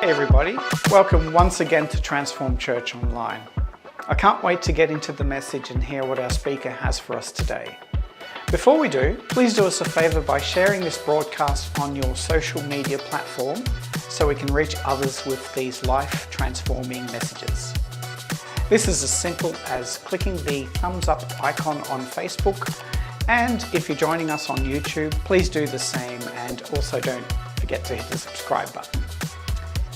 Hey everybody, welcome once again to Transform Church Online. I can't wait to get into the message and hear what our speaker has for us today. Before we do, please do us a favour by sharing this broadcast on your social media platform so we can reach others with these life-transforming messages. This is as simple as clicking the thumbs up icon on Facebook, and if you're joining us on YouTube, please do the same, and also don't forget to hit the subscribe button.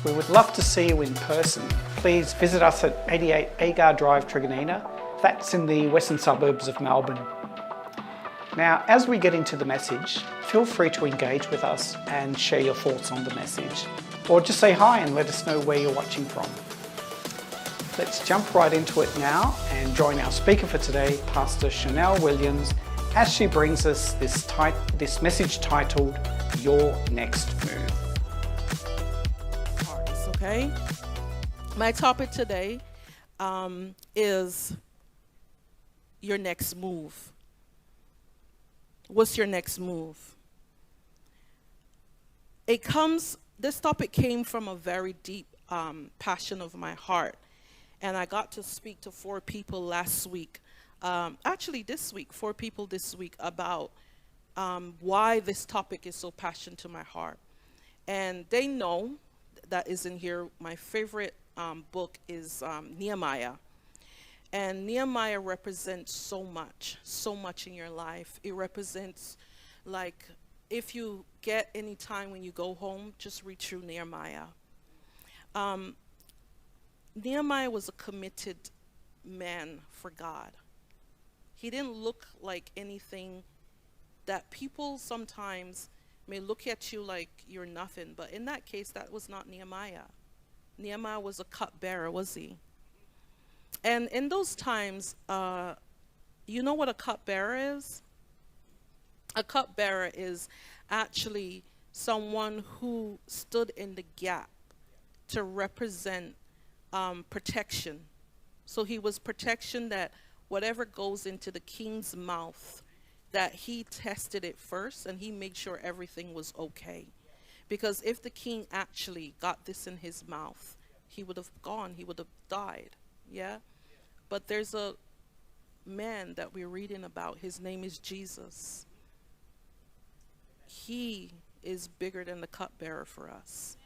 We would love to see you in person. Please visit us at 88 Agar Drive, Truganina. That's in the western suburbs of Melbourne. Now, as we get into the message, feel free to engage with us and share your thoughts on the message, or just say hi and let us know where you're watching from. Let's jump right into it now and join our speaker for today, Pastor Shurnell Williams, as she brings us this message titled, Your Next Move. Okay, my topic today is your next move. What's your next move? This topic came from a very deep passion of my heart, and I got to speak to 4 people last week. Actually, this week, 4 people this week about why this topic is so passionate to my heart. And they know that is in here. My favorite book is Nehemiah. And Nehemiah represents so much in your life. It represents, like, if you get any time when you go home, just read through Nehemiah. Nehemiah was a committed man for God. He didn't look like anything that people sometimes may look at you like you're nothing. But in that case, that was not Nehemiah. Nehemiah was a cupbearer, was he? And in those times, you know what a cupbearer is? A cupbearer is actually someone who stood in the gap to represent protection. So he was protection that whatever goes into the king's mouth, that he tested it first and he made sure everything was okay. Because if the king actually got this in his mouth, he would have gone, he would have died. Yeah? But there's a man that we're reading about. His name is Jesus. He is bigger than the cupbearer for us.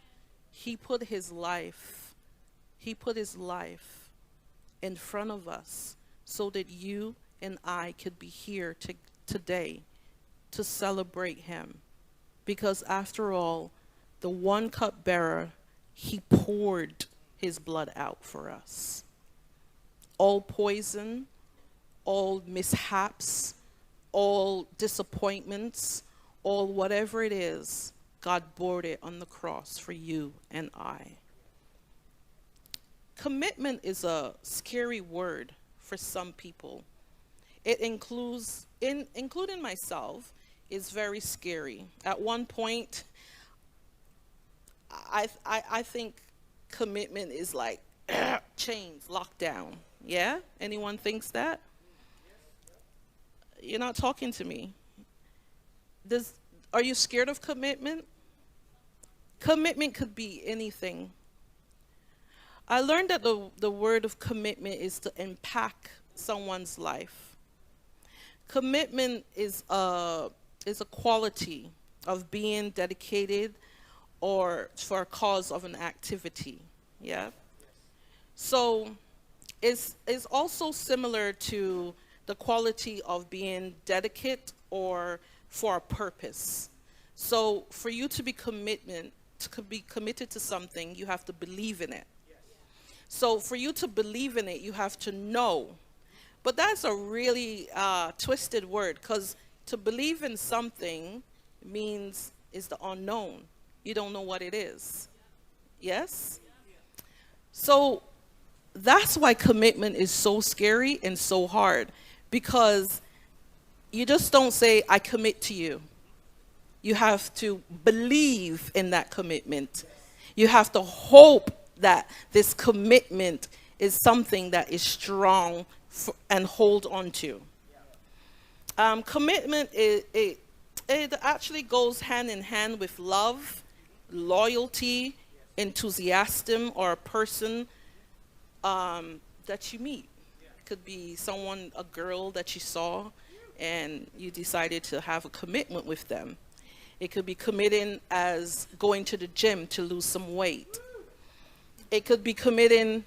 He put his life in front of us so that you and I could be here today to celebrate him. Because after all, the one cupbearer, he poured his blood out for us. All poison, all mishaps, all disappointments, all whatever it is, God bore it on the cross for you and I. Commitment is a scary word for some people. It includes, including myself, is very scary. At one point, I think commitment is like chains, lockdown. Yeah? Anyone thinks that? You're not talking to me. Are you scared of commitment? Commitment could be anything. I learned that the word of commitment is to impact someone's life. Commitment is a quality of being dedicated or for a cause of an activity. Yeah. So it's also similar to the quality of being dedicated or for a purpose. So for you to be committed to something, you have to believe in it. So for you to believe in it, you have to know. But that's a really twisted word, because to believe in something means it's the unknown. You don't know what it is. Yes? So that's why commitment is so scary and so hard, because you just don't say, I commit to you. You have to believe in that commitment. You have to hope that this commitment is something that is strong and hold on to. Commitment, it actually goes hand in hand with love, loyalty, enthusiasm or a person that you meet. It could be someone, a girl that you saw and you decided to have a commitment with them. It could be committing as going to the gym to lose some weight. It could be committing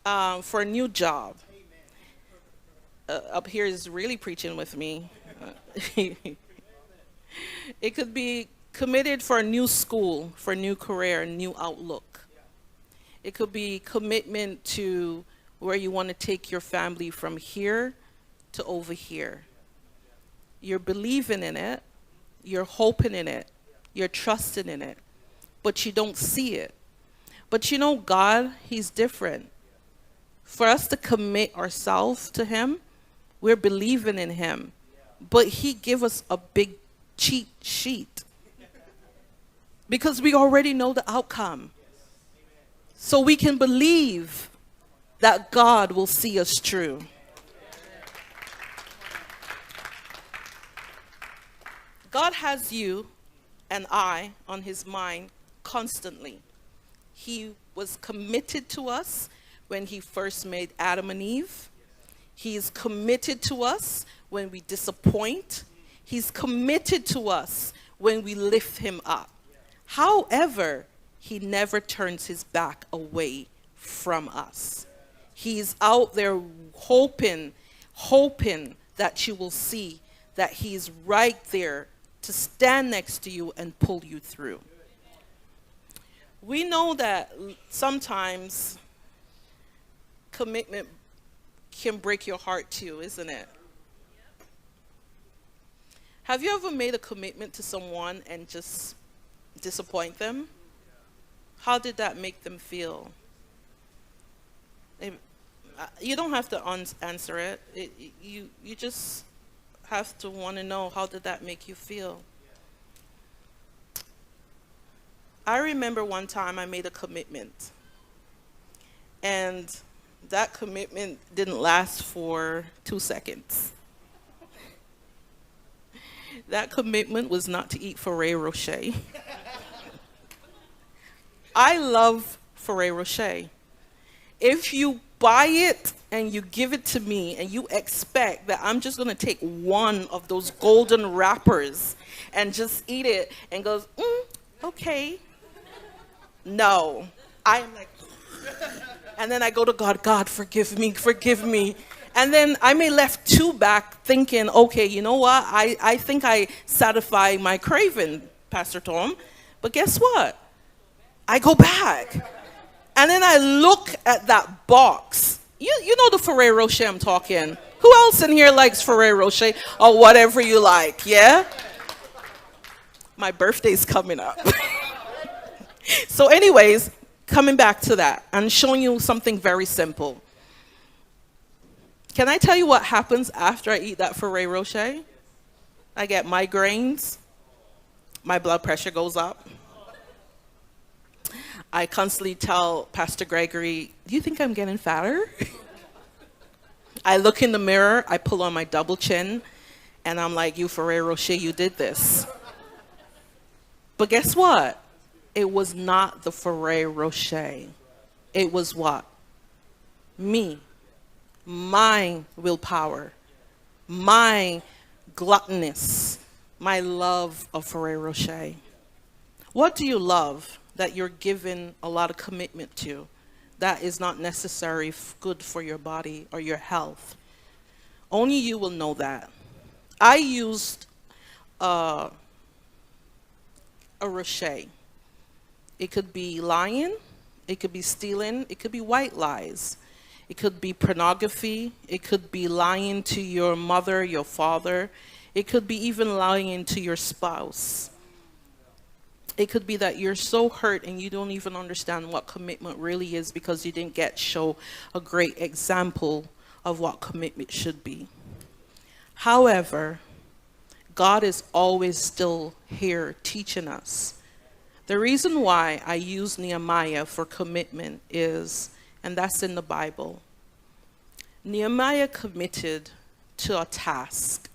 for a new job. Up here is really preaching with me. It could be committed for a new school, for a new career, a new outlook. It could be commitment to where you want to take your family from here to over here. You're believing in it, you're hoping in it, you're trusting in it, but you don't see it. But you know, God, He's different. For us to commit ourselves to Him, we're believing in Him. But He give us a big cheat sheet because we already know the outcome. So we can believe that God will see us through. God has you and I on His mind constantly. He was committed to us when He first made Adam and Eve. He is committed to us when we disappoint. He's committed to us when we lift Him up. However, He never turns His back away from us. He's out there hoping that you will see that He's right there to stand next to you and pull you through. We know that sometimes commitment can break your heart too, isn't it? Have you ever made a commitment to someone and just disappoint them? How did that make them feel? You don't have to answer it. You just have to want to know, how did that make you feel? I remember one time I made a commitment, and that commitment didn't last for 2 seconds. That commitment was not to eat Ferrero Rocher. I love Ferrero Rocher. If you buy it and you give it to me and you expect that I'm just going to take one of those golden wrappers and just eat it and goes, okay. No. I am like, and then I go to God, God, forgive me, forgive me. And then I may left 2 back thinking, okay, you know what? I think I satisfy my craving, Pastor Tom. But guess what? I go back. And then I look at that box. You know the Ferrero Rocher I'm talking. Who else in here likes Ferrero Rocher or whatever you like, yeah? My birthday's coming up. So anyways, coming back to that and showing you something very simple. Can I tell you what happens after I eat that Ferrero Rocher? I get migraines. My blood pressure goes up. I constantly tell Pastor Gregory, do you think I'm getting fatter? I look in the mirror, I pull on my double chin, and I'm like, you Ferrero Rocher, you did this. But guess what? It was not the Ferrero Rocher. It was what? Me. My willpower. My gluttonous. My love of Ferrero Rocher. What do you love that you're giving a lot of commitment to that is not necessarily good for your body or your health? Only you will know that. I used a Rocher. It could be lying, it could be stealing, it could be white lies. It could be pornography, it could be lying to your mother, your father. It could be even lying to your spouse. It could be that you're so hurt and you don't even understand what commitment really is because you didn't show a great example of what commitment should be. However, God is always still here teaching us. The reason why I use Nehemiah for commitment is, and that's in the Bible, Nehemiah committed to a task.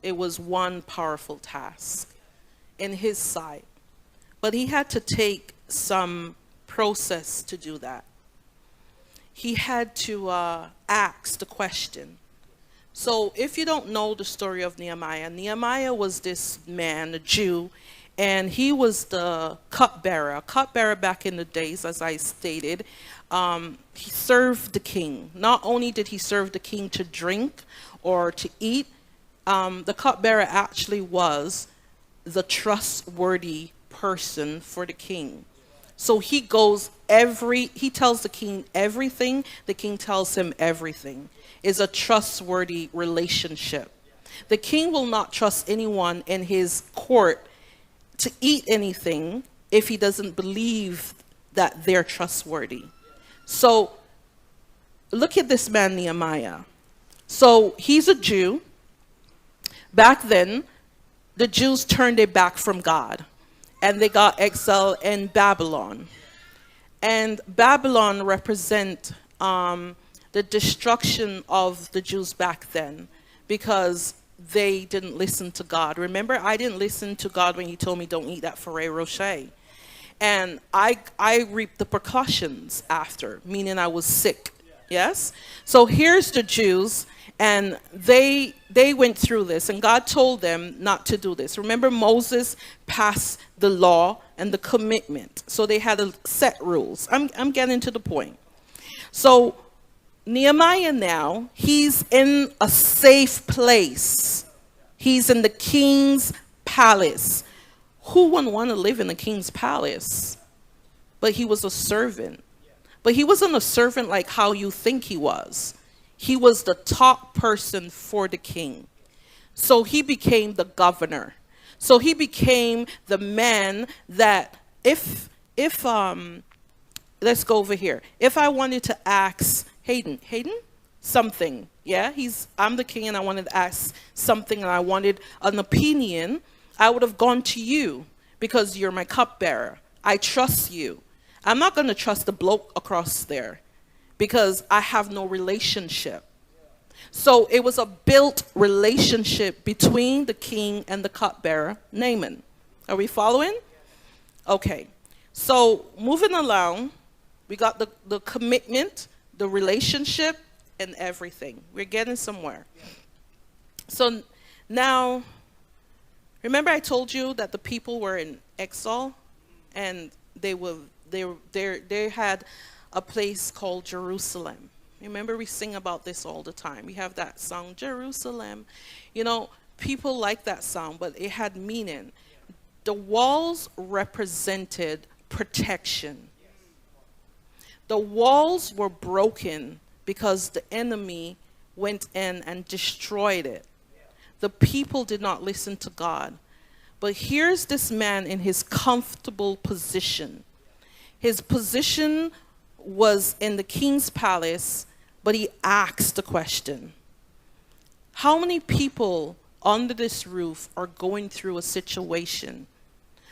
It was one powerful task in his sight. But he had to take some process to do that. He had to ask the question. So if you don't know the story of Nehemiah, Nehemiah was this man, a Jew, and he was the cupbearer. A cupbearer back in the days, as I stated, he served the king. Not only did he serve the king to drink or to eat, the cupbearer actually was the trustworthy person for the king. So he tells the king everything, the king tells him everything. Is a trustworthy relationship. The king will not trust anyone in his court to eat anything if he doesn't believe that they're trustworthy. So look at this man Nehemiah. So he's a Jew. Back then, the Jews turned their back from God, and they got exiled in Babylon. And Babylon represent the destruction of the Jews back then, because they didn't listen to God. Remember, I didn't listen to God when he told me don't eat that Ferrero Rocher. And I reaped the precautions after, meaning I was sick. Yes? So here's the Jews, and they went through this, and God told them not to do this. Remember, Moses passed the law and the commitment. So they had a set rules. I'm getting to the point. So Nehemiah now, he's in a safe place. He's in the king's palace. Who wouldn't want to live in the king's palace? But he was a servant. But he wasn't a servant like how you think he was. He was the top person for the king. So he became the governor. So he became the man that if let's go over here. If I wanted to ask Hayden, something, yeah, I'm the king and I wanted to ask something and I wanted an opinion, I would have gone to you because you're my cupbearer. I trust you. I'm not going to trust the bloke across there because I have no relationship. So it was a built relationship between the king and the cupbearer, Naaman. Are we following? Okay. So moving along, we got the commitment, the relationship, and everything. We're getting somewhere. So now, remember I told you that the people were in exile, and they had a place called Jerusalem. Remember, we sing about this all the time. We have that song, Jerusalem. You know, people like that song, but it had meaning. The walls represented protection. The walls were broken because the enemy went in and destroyed it. The people did not listen to God. But here's this man in his comfortable position. His position was in the king's palace, but he asked the question, how many people under this roof are going through a situation?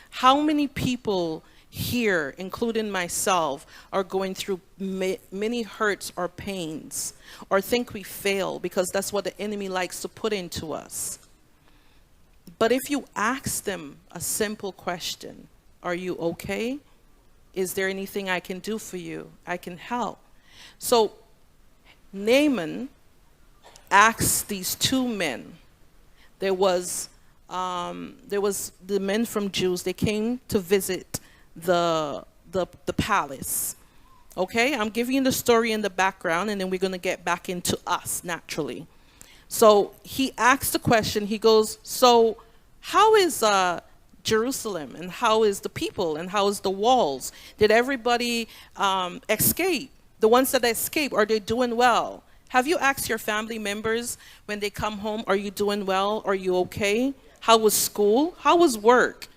How many people here, including myself, are going through many hurts or pains, or think we fail because that's what the enemy likes to put into us? But if you ask them a simple question, are you okay? Is there anything I can do for you? I can help. So Naaman asked these two men. There was the men from Jews. They came to visit the palace. Okay, I'm giving you the story in the background, and then we're going to get back into us naturally. So he asked the question. He goes, so how is Jerusalem, and how is the people, and how is the walls? Did everybody escape? The ones that escape, are they doing well? Have you asked your family members when they come home, are you doing well? Are you okay? How was school? How was work?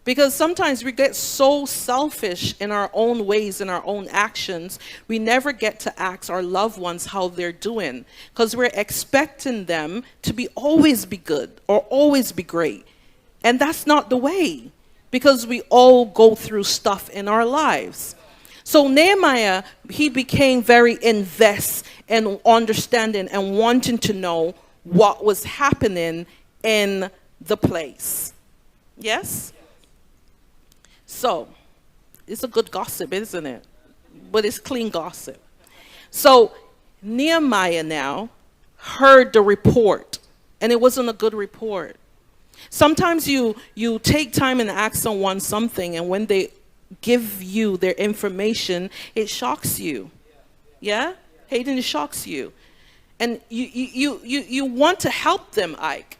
Because sometimes we get so selfish in our own ways, in our own actions, we never get to ask our loved ones how they're doing, because we're expecting them to always be good or always be great. And that's not the way, because we all go through stuff in our lives. So Nehemiah, he became very invested in understanding and wanting to know what was happening in the place. Yes? So It's a good gossip, isn't it? But it's clean gossip. So Nehemiah now heard the report, and it wasn't a good report. Sometimes you take time and ask someone something, and when they give you their information, it shocks you. Yeah? Hayden, it shocks you. And you want to help them, Ike.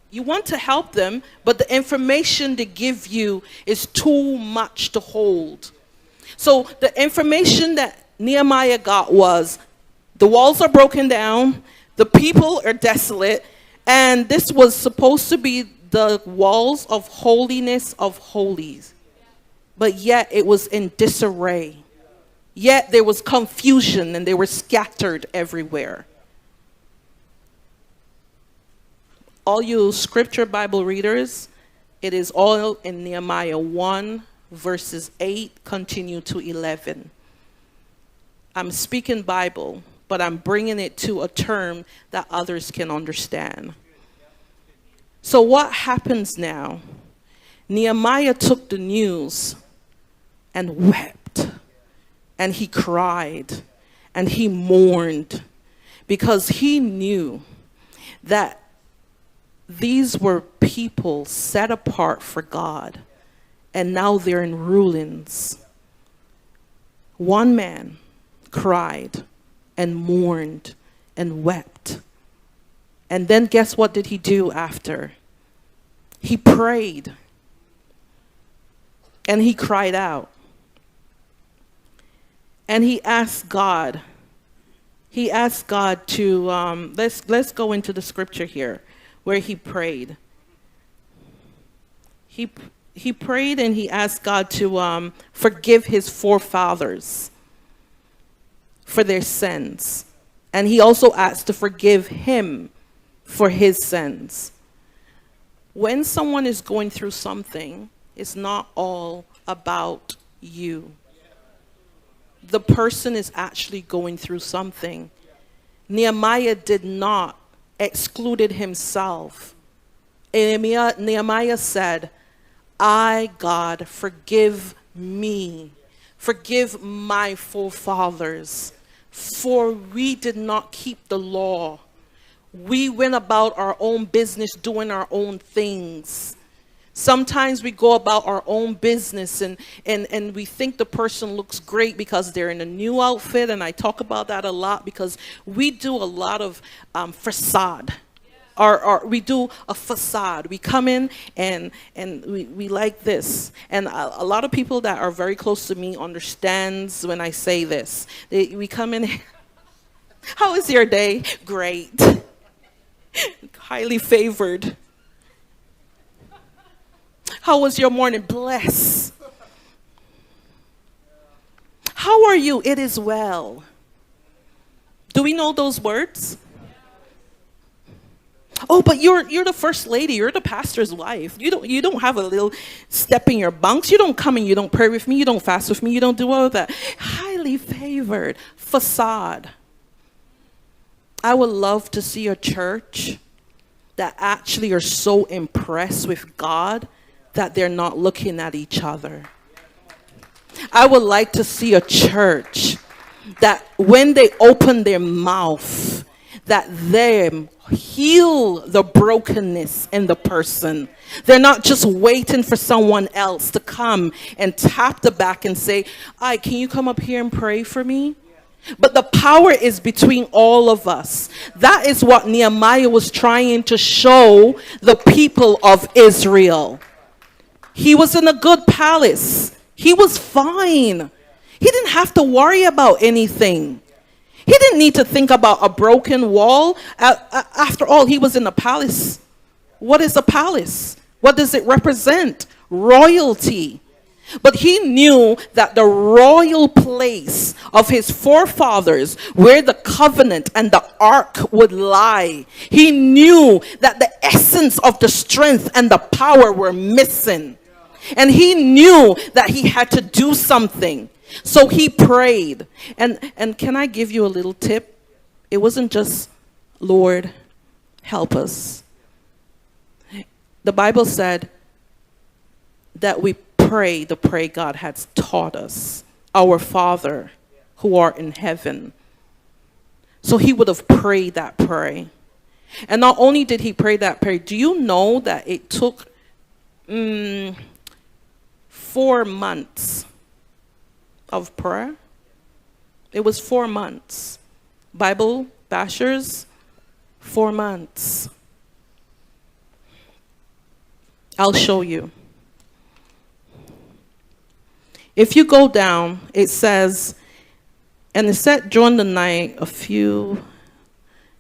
You want to help them, but the information they give you is too much to hold. So the information that Nehemiah got was, the walls are broken down, the people are desolate, and this was supposed to be the walls of holiness of holies. But yet it was in disarray. Yet there was confusion and they were scattered everywhere. All you scripture Bible readers, it is all in Nehemiah 1, verses 8, continue to 11. I'm speaking Bible, but I'm bringing it to a term that others can understand. So what happens now? Nehemiah took the news and wept, and he cried, and he mourned, because he knew that these were people set apart for God, and now they're in ruins. One man cried and mourned and wept. And then guess what did he do after? He prayed. And he cried out. And he asked God. He asked God to, let's go into the scripture here, where he prayed. He prayed and he asked God to forgive his forefathers for their sins. And he also asked to forgive him for his sins. When someone is going through something, it's not all about you. The person is actually going through something. Nehemiah did not excluded himself. Nehemiah said, I, God, forgive me. Forgive my forefathers, for we did not keep the law. We went about our own business doing our own things. Sometimes we go about our own business and we think the person looks great because they're in a new outfit, and I talk about that a lot because we do a lot of facade. We do a facade. We come in and we like this. And a lot of people that are very close to me understands when I say this. We come in, how is your day? Great. Highly favored. How was your morning? Bless. How are you? It is well. Do we know those words? Oh, but you're the first lady. You're the pastor's wife. You don't have a little step in your bunks. You don't come and you don't pray with me. You don't fast with me. You don't do all of that. Highly favored. Facade. I would love to see a church that actually are so impressed with God that they're not looking at each other. I would like to see a church that when they open their mouth, that they heal the brokenness in the person. They're not just waiting for someone else to come and tap the back and say, can you come up here and pray for me? But the power is between all of us. That is what Nehemiah was trying to show the people of Israel. He was in a good palace. He was fine. He didn't have to worry about anything. He didn't need to think about a broken wall. After all, he was in a palace. What is a palace? What does it represent? Royalty. But he knew that the royal place of his forefathers, where the covenant and the ark would lie, he knew that the essence of the strength and the power were missing. And he knew that he had to do something. So he prayed. And can I give you a little tip? It wasn't just, Lord, help us. The Bible said that we pray the prayer God has taught us, our Father who art in heaven. So he would have prayed that prayer. And not only did he pray that prayer, do you know that it took 4 months of prayer? It was 4 months. Bible bashers, 4 months. I'll show you. If you go down, it says, and it said during the night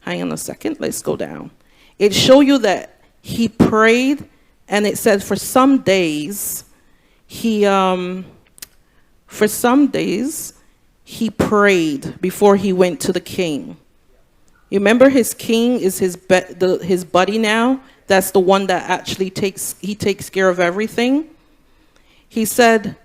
hang on a second, let's go down. It show you that he prayed, and it said for some days, he prayed before he went to the king. You remember his king is his buddy now? That's the one that actually takes care of everything. He said,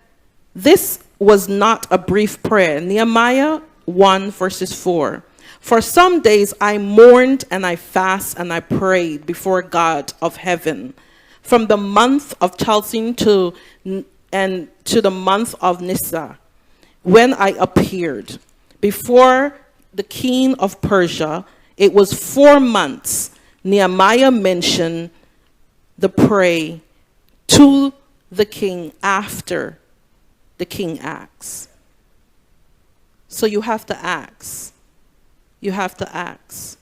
this was not a brief prayer. Nehemiah 1 verses 4. For some days I mourned and I fasted and I prayed before God of heaven, from the month of Chalcin to the month of Nisan, when I appeared before the king of Persia. It was 4 months. Nehemiah mentioned the prayer to the king after the king acts. So you have to ask. You have to ask.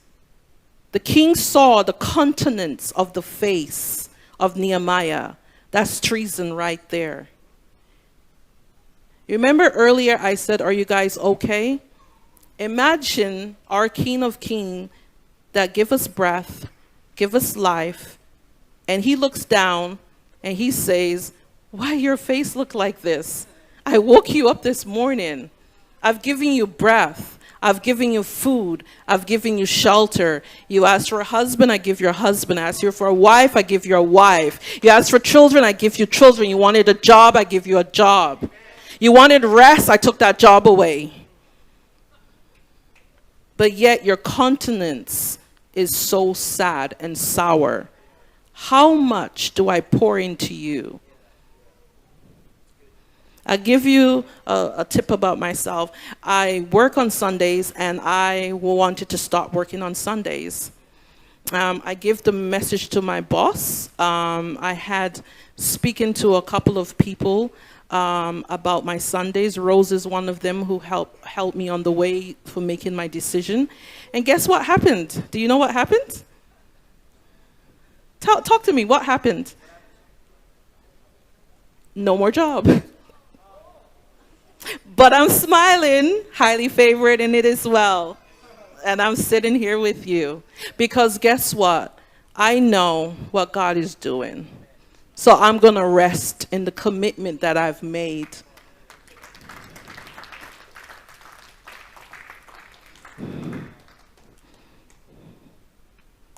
The king saw the countenance of the face of Nehemiah. That's treason right there. You remember earlier I said, are you guys okay? Imagine our King of Kings that give us breath, give us life, and he looks down and he says, why your face look like this? I woke you up this morning. I've given you breath. I've given you food. I've given you shelter. You asked for a husband, I give you a husband. I asked you for a wife, I give you a wife. You asked for children, I give you children. You wanted a job, I give you a job. You wanted rest, I took that job away. But yet your countenance is so sad and sour. How much do I pour into you? I'll give you a tip about myself. I work on Sundays, and I wanted to stop working on Sundays. I give the message to my boss. I had speaking to a couple of people about my Sundays. Rose is one of them who helped me on the way for making my decision. And guess what happened? Do you know what happened? Talk to me. What happened? No more job. But I'm smiling, highly favored in it as well. And I'm sitting here with you. Because guess what? I know what God is doing. So I'm going to rest in the commitment that I've made.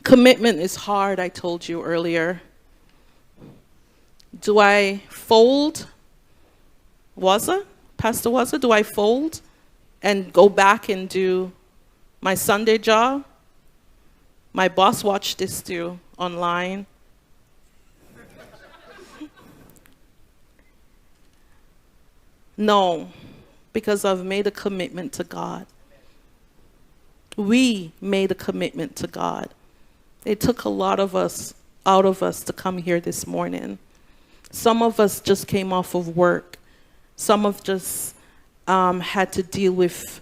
Commitment is hard, I told you earlier. Do I fold? Pastor Waza, do I fold and go back and do my Sunday job? My boss watched this too online. No, because I've made a commitment to God. We made a commitment to God. It took a lot of us out of us to come here this morning. Some of us just came off of work. Some of us had to deal with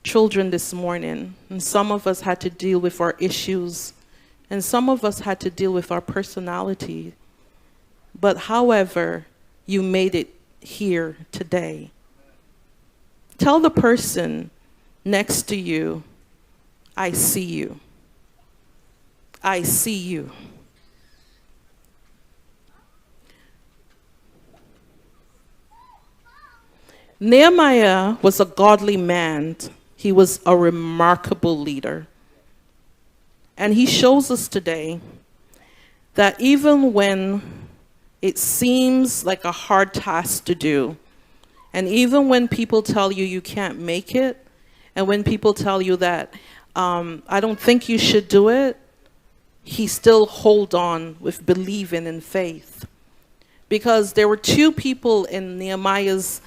children this morning. And some of us had to deal with our issues. And some of us had to deal with our personality. But however, you made it here today. Tell the person next to you, I see you. I see you. Nehemiah was a godly man. He was a remarkable leader. And he shows us today that even when it seems like a hard task to do, and even when people tell you you can't make it, and when people tell you that I don't think you should do it, he still hold on with believing in faith. because there were two people in Nehemiah's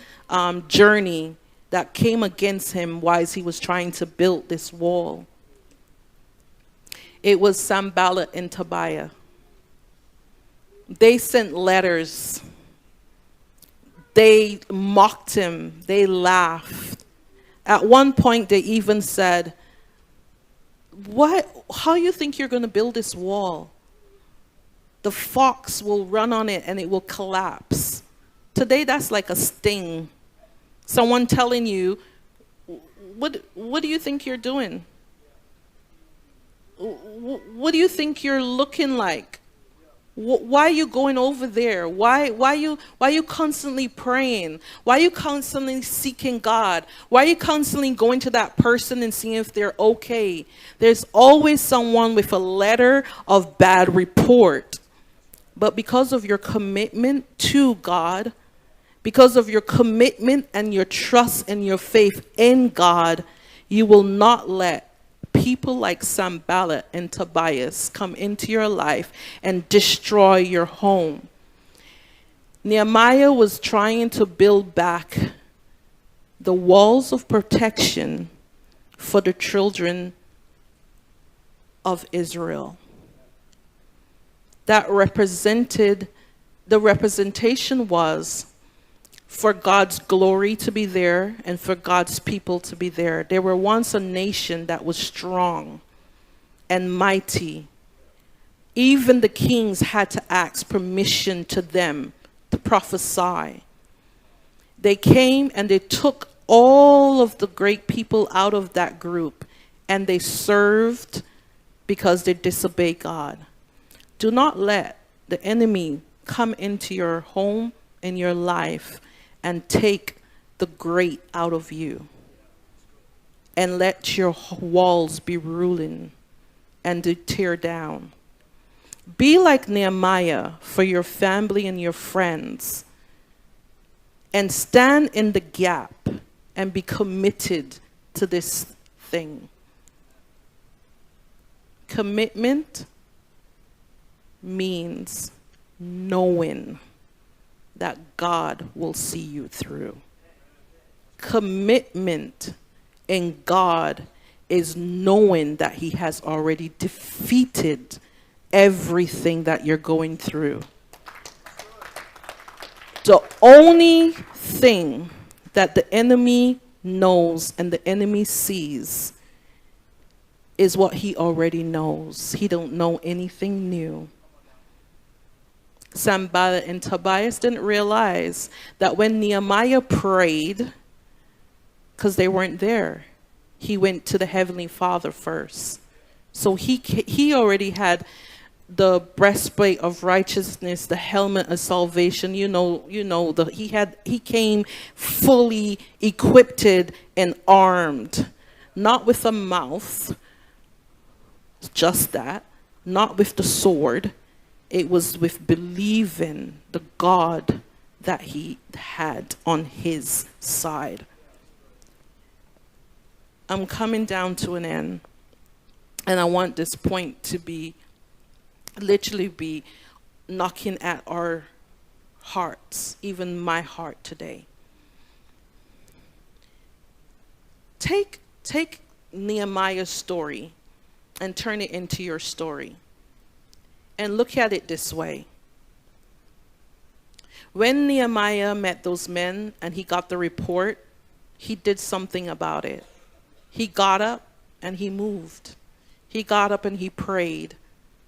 journey that came against him while he was trying to build this wall. It was Sanballat and Tobiah. They sent letters. They mocked him. They laughed. At one point, they even said, how you think you're going to build this wall? The fox will run on it and it will collapse. Today, that's like a sting. Someone telling you, what do you think you're doing? What do you think you're looking like? Why are you going over there? Why are you constantly praying? Why are you constantly seeking God? Why are you constantly going to that person and seeing if they're okay? There's always someone with a letter of bad report. But because of your commitment to God, because of your commitment and your trust and your faith in God, you will not let people like Sanballat and Tobias come into your life and destroy your home. Nehemiah was trying to build back the walls of protection for the children of Israel. The representation was for God's glory to be there and for God's people to be there. They were once a nation that was strong and mighty. Even the kings had to ask permission to them to prophesy. They came and they took all of the great people out of that group and they served because they disobeyed God. Do not let the enemy come into your home and your life and take the great out of you. And let your walls be ruling and to tear down. Be like Nehemiah for your family and your friends. And stand in the gap and be committed to this thing. Commitment means knowing that God will see you through. Commitment in God is knowing that He has already defeated everything that you're going through. The only thing that the enemy knows and the enemy sees is what he already knows. He don't know anything new. Sanballat and Tobias didn't realize that when Nehemiah prayed, because they weren't there, he went to the Heavenly Father first. So he already had the breastplate of righteousness, the helmet of salvation. He came fully equipped and armed, not with a mouth, just that, not with the sword. It was with believing the God that he had on his side. I'm coming down to an end, and I want this point to literally be knocking at our hearts, even my heart today. Take Nehemiah's story and turn it into your story. And look at it this way. When Nehemiah met those men and he got the report, he did something about it. He got up and he moved. He got up and he prayed.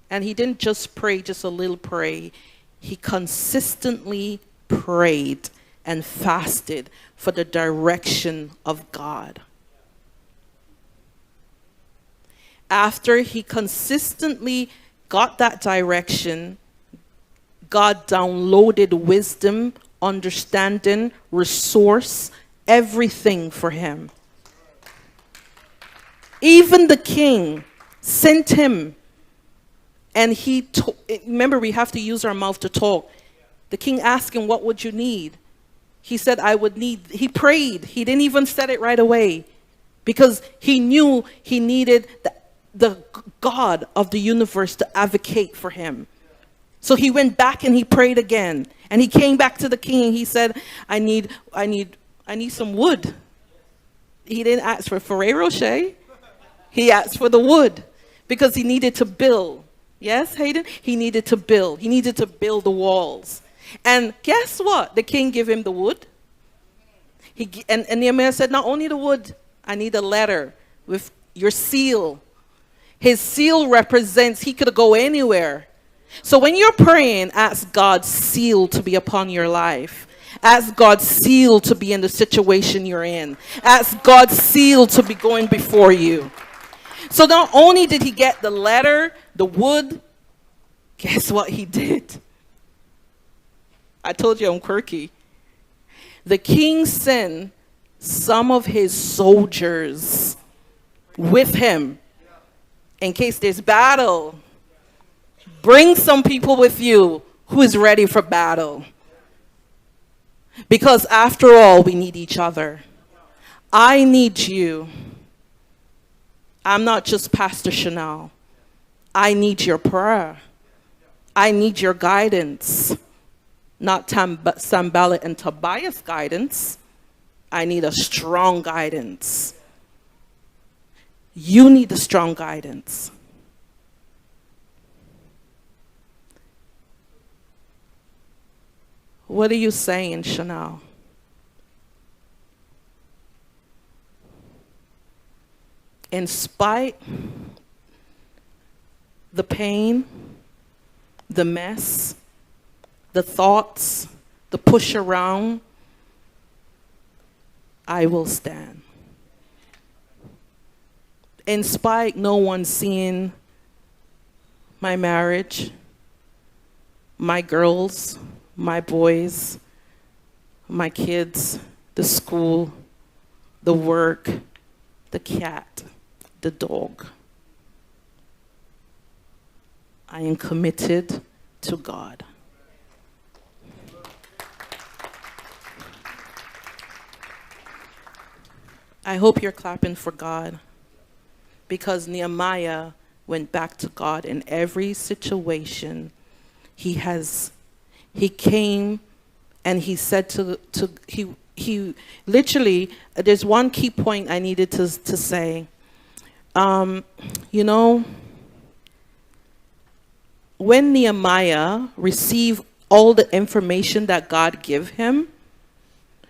And he didn't just pray, just a little pray. He consistently prayed and fasted for the direction of God. After he consistently got that direction, God downloaded wisdom, understanding, resource, everything for him. Even the king sent him, and remember, we have to use our mouth to talk. The king asked him, what would you need? He said, he prayed. He didn't even say it right away because he knew he needed the God of the universe to advocate for him. So he went back and he prayed again. And he came back to the king and he said, I need some wood. He didn't ask for Ferrero Rocher. He asked for the wood because he needed to build. Yes, Hayden? He needed to build. He needed to build the walls. And guess what? The king gave him the wood. And Nehemiah said, not only the wood, I need a letter with your seal. His seal represents he could go anywhere. So when you're praying, ask God's seal to be upon your life. Ask God's seal to be in the situation you're in. Ask God's seal to be going before you. So not only did he get the letter, the wood, guess what he did? I told you I'm quirky. The king sent some of his soldiers with him in case there's battle. Bring some people with you who is ready for battle. Because after all, we need each other. I need you. I'm not just Pastor Shurnell. I need your prayer. I need your guidance. Not Sanballat and Tobias guidance. I need a strong guidance. You need a strong guidance. What are you saying, Shurnell? In spite the pain, the mess, the thoughts, the push around, I will stand. In spite no one seeing my marriage, my girls, my boys, my kids, the school, the work, the cat, the dog. I am committed to God. I hope you're clapping for God, because Nehemiah went back to God in every situation. He came and he said he literally, there's one key point I needed to say. You know, when Nehemiah received all the information that God gave him,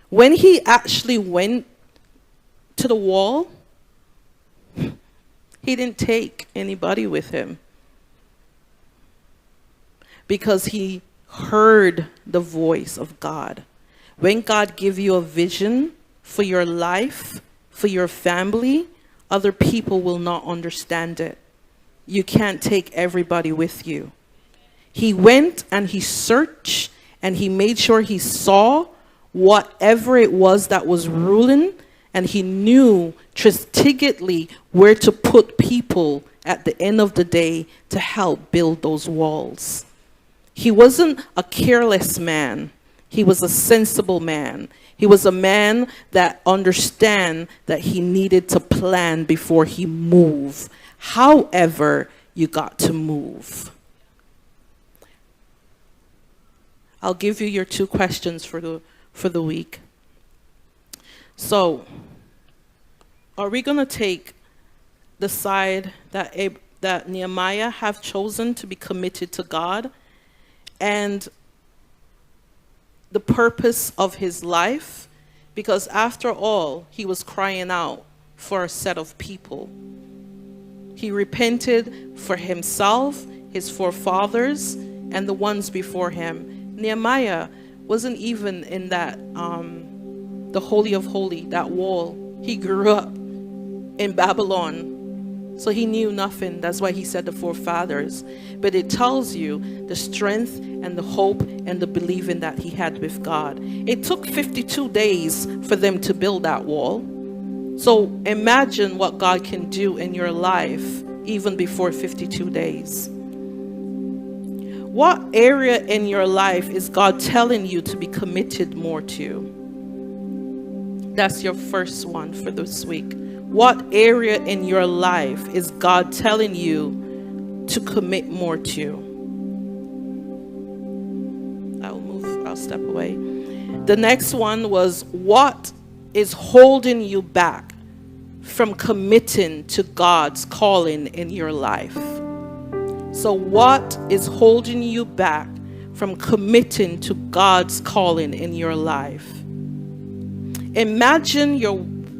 when he actually went to the wall, he didn't take anybody with him, because he heard the voice of God. When God gives you a vision for your life, for your family, other people will not understand it. You can't take everybody with you. He went and he searched and he made sure he saw whatever it was that was ruling, and he knew strategically where to put people at the end of the day to help build those walls. He wasn't a careless man. He was a sensible man. He was a man that understand that he needed to plan before he moved. However, you got to move. I'll give you your 2 questions for the week. So, are we going to take the side that Nehemiah have chosen to be committed to God and the purpose of his life? Because after all, he was crying out for a set of people. He repented for himself, his forefathers, and the ones before him. Nehemiah wasn't even in that the Holy of Holies, that wall. He grew up in Babylon, so he knew nothing. That's why he said the forefathers. But it tells you the strength and the hope and the believing that he had with God. It took 52 days for them to build that wall. So imagine what God can do in your life even before 52 days. What area in your life is God telling you to be committed more to? That's your first one for this week. What area in your life is God telling you to commit more to? I'll step away. The next one was, what is holding you back from committing to God's calling in your life? So what is holding you back from committing to God's calling in your life? Imagine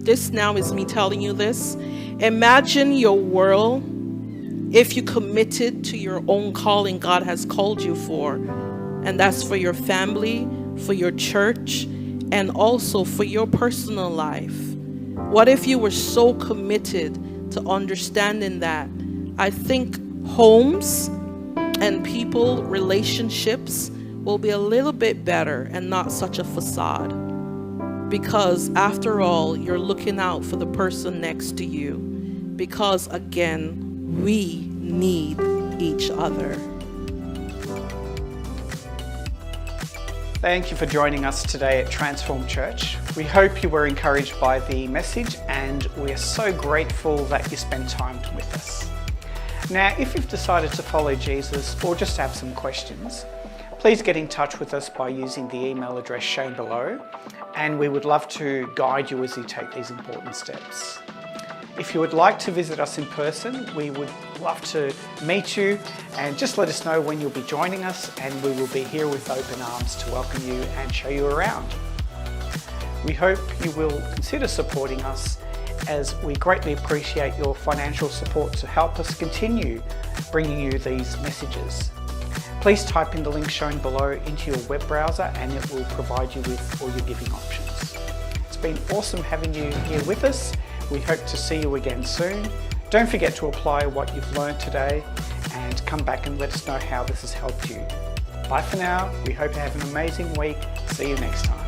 this now is me telling you this. Imagine your world if you committed to your own calling God has called you for. And that's for your family, for your church, and also for your personal life. What if you were so committed to understanding that? I think homes and people, relationships will be a little bit better and not such a facade. Because after all, you're looking out for the person next to you. Because again, we need each other. Thank you for joining us today at Transform Church. We hope you were encouraged by the message, and we are so grateful that you spent time with us. Now, if you've decided to follow Jesus or just have some questions, please get in touch with us by using the email address shown below, and we would love to guide you as you take these important steps. If you would like to visit us in person, we would love to meet you, and just let us know when you'll be joining us, and we will be here with open arms to welcome you and show you around. We hope you will consider supporting us, as we greatly appreciate your financial support to help us continue bringing you these messages. Please type in the link shown below into your web browser, and it will provide you with all your giving options. It's been awesome having you here with us. We hope to see you again soon. Don't forget to apply what you've learned today, and come back and let us know how this has helped you. Bye for now. We hope you have an amazing week. See you next time.